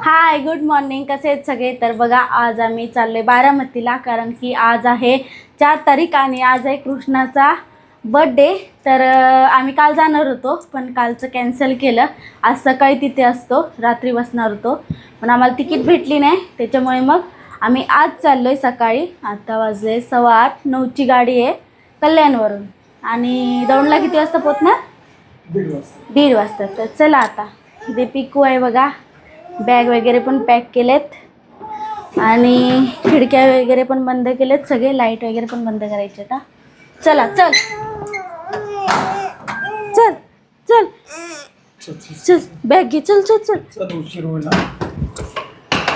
हाय, good morning. कसे आहेत सगळे? तर बघा, आज आम्ही चाललोय बारामतीला, कारण की आज आहे 4 तारीख आणि आज आहे कृष्णाचा बर्थडे. तर आम्ही काल जाणार होतो, पण कालचं कॅन्सल केलं. आज सकाळी तिथे असतो, रात्री बसणार होतो, पण आम्हाला तिकीट भेटली नाही. त्याच्यामुळे मग आम्ही आज चाललोय सकाळी. आता वाजले 8:15. 9ची गाडी आहे कल्याणवरून, आणि दौंडला किती वाजता पोहोचणार? 1:30 वाजता. तर चला, आता इथे पिकू आहे बघा. बॅग वगैरे पण पॅक केलेत आणि खिडक्या वगैरे पण बंद केलेत. सगळे लाईट वगैरे पण बंद करायचे. आता चला, चल चल चल चल, बॅग घे, चल चल चल.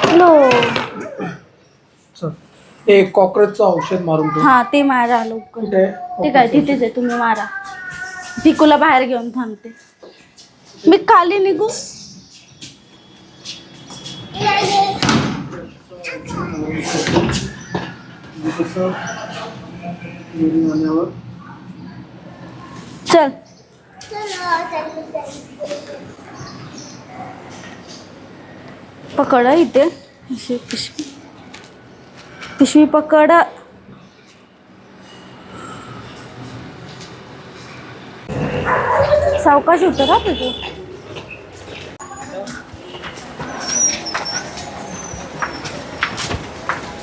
हॅलो, एक कॉकरोचचं औषध मारून ठेव. हां, ते मारा लवकर. ते काय तिथेच आहे, तुम्ही मारा. पिकूला बाहेर घेऊन थांबते मी. खाली निघू. चल, पकड इथे अशी पिशवी पकड. सावकाश होतं का तुझं?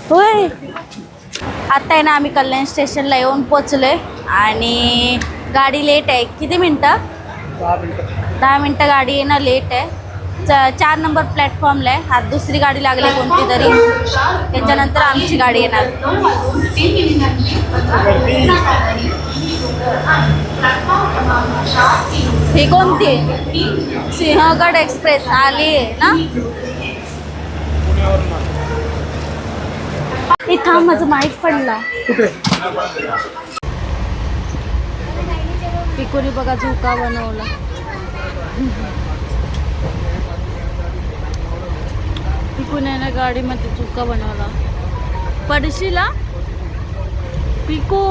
होय. आता आहे ना, आम्ही कल्याण स्टेशनला येऊन पोचलोय आणि गाडी लेट आहे. किती मिनटं? 10 मिनटं गाडी येणं लेट आहे. 4 नंबर प्लॅटफॉर्मला आहे. आज दुसरी गाडी लागली कोणती तरी, त्याच्यानंतर आमची गाडी येणार. ही कोणती? सिंहगड एक्सप्रेस आली आहे ना? इथं माझं माईक पडला. पिकोनी बघा झोका बनवला. पिकूने ना गाडीमध्ये झोका बनवला. पडशीला पिकू.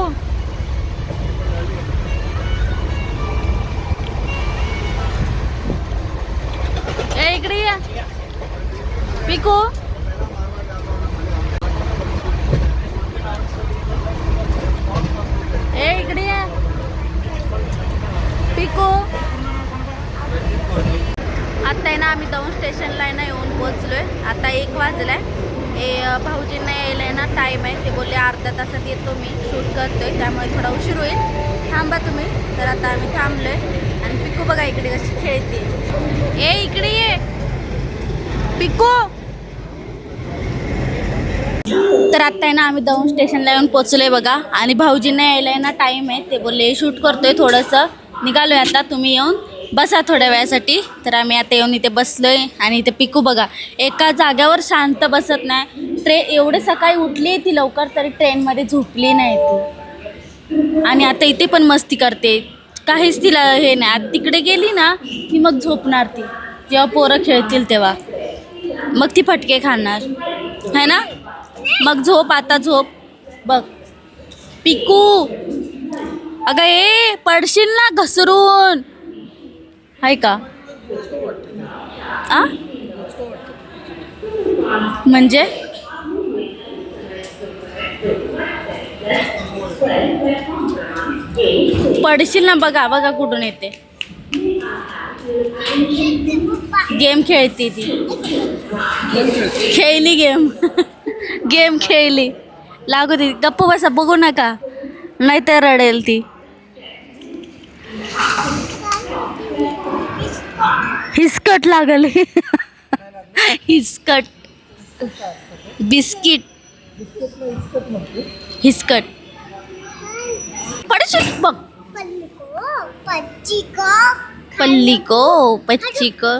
ए, इकडे या पिकू. ए, इकडे या पिकू. आता आहे ना, आम्ही दौंड स्टेशनला आहे ना येऊन पोहोचलोय. आता 1 वाजलाय. भाऊजींना यायला ना टाईम आहे. ते बोलले अर्ध्या तासात येतो, मी शूट करतोय, त्यामुळे थोडा उशीर होईल, थांबा तुम्ही. तर आता आम्ही थांबलोय आणि पिकू बघा इकडे कशी खेळते. ए, इकडे ये पिकू. तर आता आहे ना, आम्ही दौंड स्टेशनला येऊन पोचलोय बघा, आणि भाऊजींना यायला ना टाईम आहे. ते बोलले शूट करतोय, थोडंसं निघालोय आता, तुम्ही येऊन बसा थोड्या वेळासाठी. तर आम्ही आता येऊन इथे बसलोय आणि इथे पिकू बघा एका जाग्यावर शांत बसत नाही. एवढे सकाळी उठली आहे ती लवकर, तरी ट्रेनमध्ये झोपली नाही ती, आणि आता इथे पण मस्ती करते. काहीच तिला हे नाही. आता तिकडे गेली ना की मग झोपणार ती. जेव्हा पोरं खेळतील तेव्हा मग ती फटके खाणार है ना. मग झोप, आता झोप बघ पिकू. अगं ए, पडशील ना घसरून, आहे का? आ म्हणजे पडशील ना. बघा बघा कुठून येते. गेम खेळते ती. खेळली गेम. गेम खेळली. लागू दे, गप्प बसा, बघू नका, नाही तर रडेल ती. हिसकट लागल. हिसकट. बिस्किट. हिसकट. पडशील बघ. पल्लिको पच्चिको.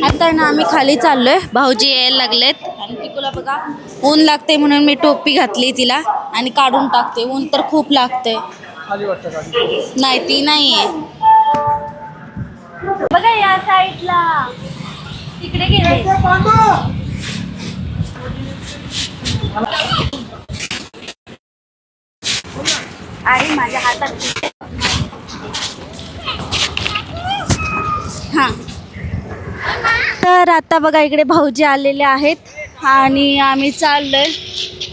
आता ना आम्ही खाली चाललोय. भाऊजी यायला लागलेत आणि पिकूला बघा ऊन लागते म्हणून मी टोपी घातली तिला, आणि काढून टाकते. ऊन तर खूप लागते. नाही, ती नाहीये बघा या साईडला. तिकडे गेले. अरे माझ्या हातात तर आता बघा इकडे भाऊजी आलेले आहेत आणि आम्ही चाललोय.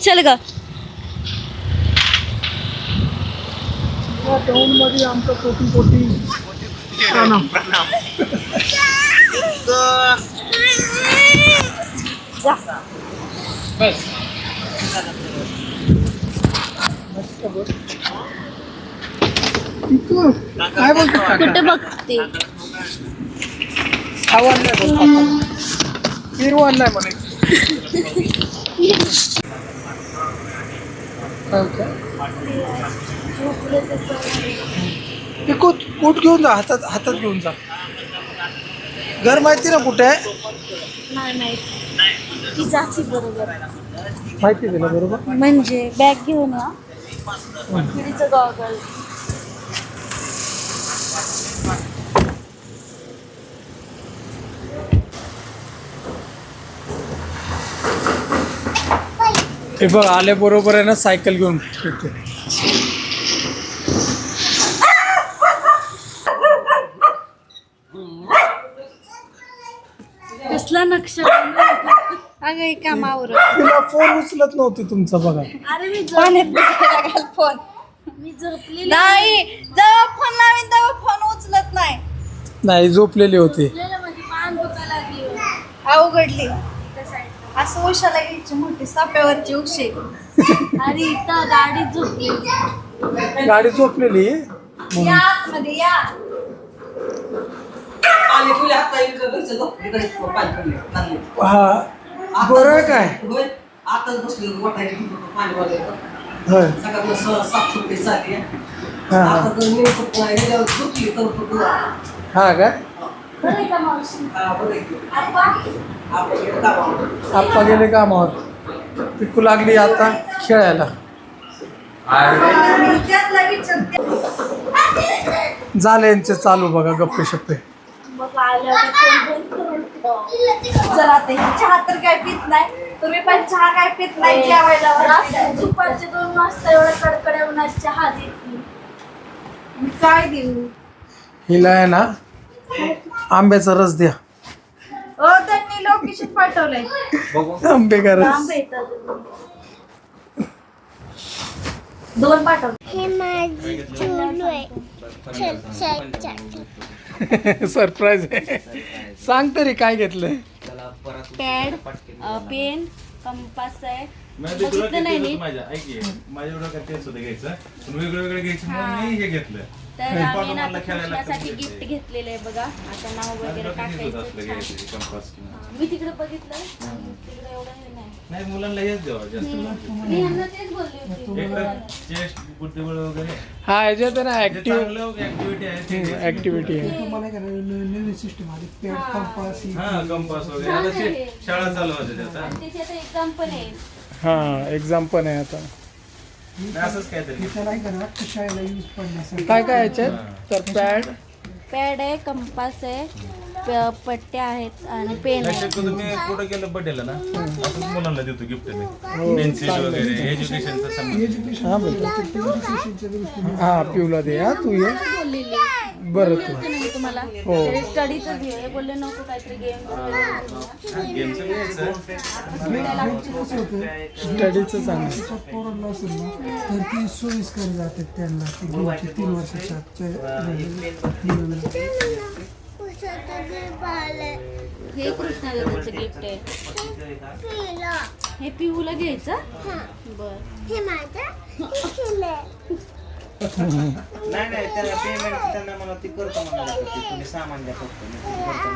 चल ग. मध्ये आमचं कोटी कोटी प्रणाम. जा. बस. मस्त बस. पिकू, काय बोलतो कुठे बघते? आव्हान नाही बोलतो. निर्वाण नाही म्हणे. पिकू ऊट घेऊन जा, हातात हातात घेऊन जा. घर माहिती ना कुठे आहे? नाही ती जाची बरोबर माहिती दिलं बरोबर. म्हणजे बॅग घेऊन या. तिचं गॉगल. हे बघ आले बरोबर आहे ना, सायकल घेऊन फिरते. कसला नक्षा. अगं कामावर. तिला फोन उचलत नव्हती तुमचा बघा. अरे मी फोन मी झोपली नाही. जेव्हा फोन लावेन तेव्हा फोन उचलत नाही. नाही झोपलेली होती. अवघडली असं उशाला घ्यायची मोठी साप्यावरची उशी. अरे इथं गाडी झोपली. गाडी झोपलेली या आतमध्ये या. हा बरं आहे काय. होय. हा हा काय. बरं का मावशी? आप्पा गेले कामावर. पिकू लागली आता खेळायला. झाले यांचे चालू बघा गप्पे शप्पे. चला ते चहा तर काय पित नाही. तुम्ही पण चहा काय पित नाही जेवायला. दुपारचे 2 वाजता एवढा कडकडे उन्हात चहा देते. मी काय देऊ? हिला आहे ना आंब्याचा रस द्या. त्यांनी लोकेशन पाठवलंय. आंबे का रस. आंबे येतात. 2 पाठव. हे माझी चूल आहे. सरप्राईज आहे. सांग तरी काय घेतलंय. पॅड, पेन, कंपास आहे. बघितलं नाही नीट. माझ्या एवढं काय तेच होतं घ्यायचं, पण वेगळं वेगळं घ्यायचं म्हणून मी हे घेतलं. तर आम्ही ना आता कृष्णासाठी गिफ्ट घेतलेलं आहे बघा. आता नाव वगैरे टाकायचं. कंपास मी तिकडे बघितलं. तिकडे एवढं हे नाही. नाही मुलांना हेच द्यावं जास्त. मी यांना तेच बोलली होती. एक चेस्ट बुद्धिबळ वगैरे हा ह्याच्यात आहे ना जे ऍक्टिव्ह चांगलं ऍक्टिव्हिटी आहे ते घ्यायचं. ऍक्टिव्हिटी आहे. नवीन सिस्टम आली. पॅड कंपास हा कंपास वगैरे आता ते शाळा चालू होते ते आता. आणि त्याची आता एक्झाम पण आहे. हा एक्झाम पण आहे आता. नाही, असंच काहीतरी त्याला नाही का ना शाळेला यूज पडण्यासाठी. काय काय याच्यात तर पॅड आहे, कंपास आहे, पट्ट्या आहेत आणि पेन नाही, आहे. शक्यतो मी कुठं गेलं बर्थडेला ना असंच मुलांना देतो गिफ्ट मी. पेन्सिल वगैरे एज्युकेशनचं सामान. एज्युकेशन हा बेटा. एज्युकेशनच्या दृष्टीने हा पिऊला दे. हा तू ये बोललेली बरं तू. होतं ना मी तुम्हाला. हो. स्टडीचं घेऊ. हे बोलले नको काहीतरी गेम गेमचं घ्यायचं. कसं होतं स्टडीचं चांगलं. त्याच्या पोरांना असेल ना तर ती सोयीस्कर जाते त्यांना. ती घ्यायची 3 वर्षाच्या हे कृष्णाचं गिफ्ट आहे. हे पिऊला घ्यायचं. बर. हे माझं नाही त्याला पेमेंट त्यांना मला ती करतो म्हणा तुम्ही सामान द्या फक्त